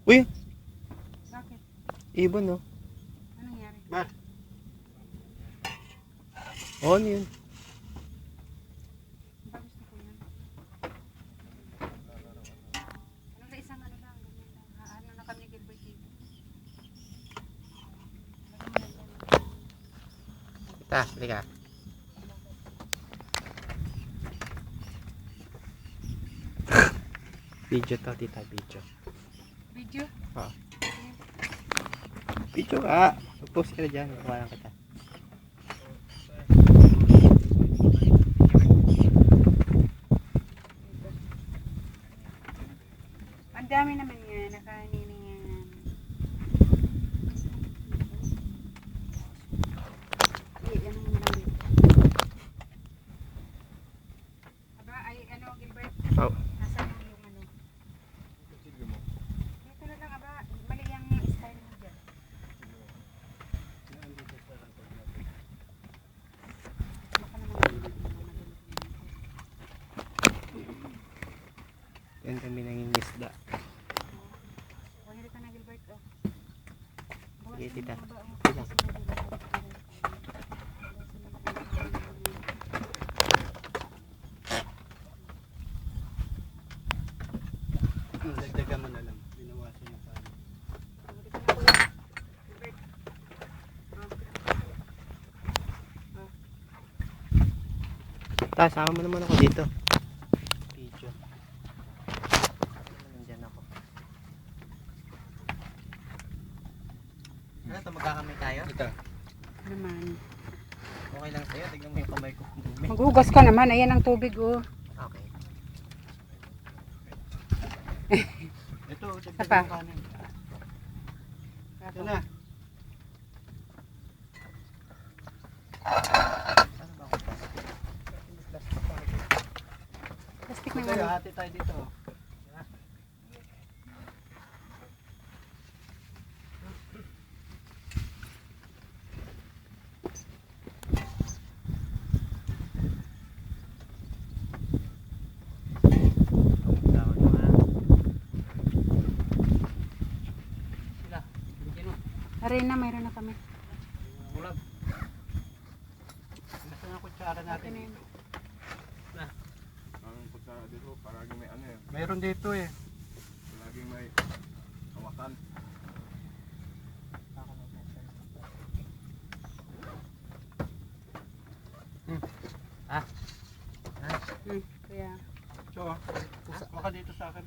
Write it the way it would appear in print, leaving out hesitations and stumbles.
Uy, Bakit? ibon no. Anong nangyari? Bar. Oh, ano yun? Ba gusto ko yan? Ano na isang ano lang, ganyan lang. Ano na kami Gilbert dito. Ta, halika. Video to, tita, video. Video? Oo. Video ka. Mag-post ka na dyan. Kuha lang kita. Ang dami naman yan, nakanining yan. Ano mo lang dito. Aba, ay ano Gilbert? Oh. Nasaan yung ano? Dito na lang aba, mali yung style mo dyan. Baka naman Yan kami nangingisda. Wahiri ka na Gilbert, oh. Bawas Sige, mo tita. yung baba, oh. Sige. Dagdagan mo na lang. Binawasan yung paano. Bumili ka na, kuya. Gilbert. Oh. Ta, sama mo naman ako dito. Video. Nandyan ako. Ano ito, magkakamay tayo? Ito. Naman. Okay lang sa'yo, tignan mo yung kamay ko. Dumi. Maghugas ka naman, ayan ang tubig, oh. Okay. Ito, Apa? dagdagan mo kanin. Ito na. Ano ba ako? Plastic Ito na tayo, ano. hati tayo dito. Sila, bigyan mo. Aray na, mayroon na kami. Bulag. Nasaan ang kutsara natin Okay na yun. dito? Ang kutsara dito, parang may ano eh, Mayroon dito eh. laging may hawakan. Kaya, So, baka dito sa akin.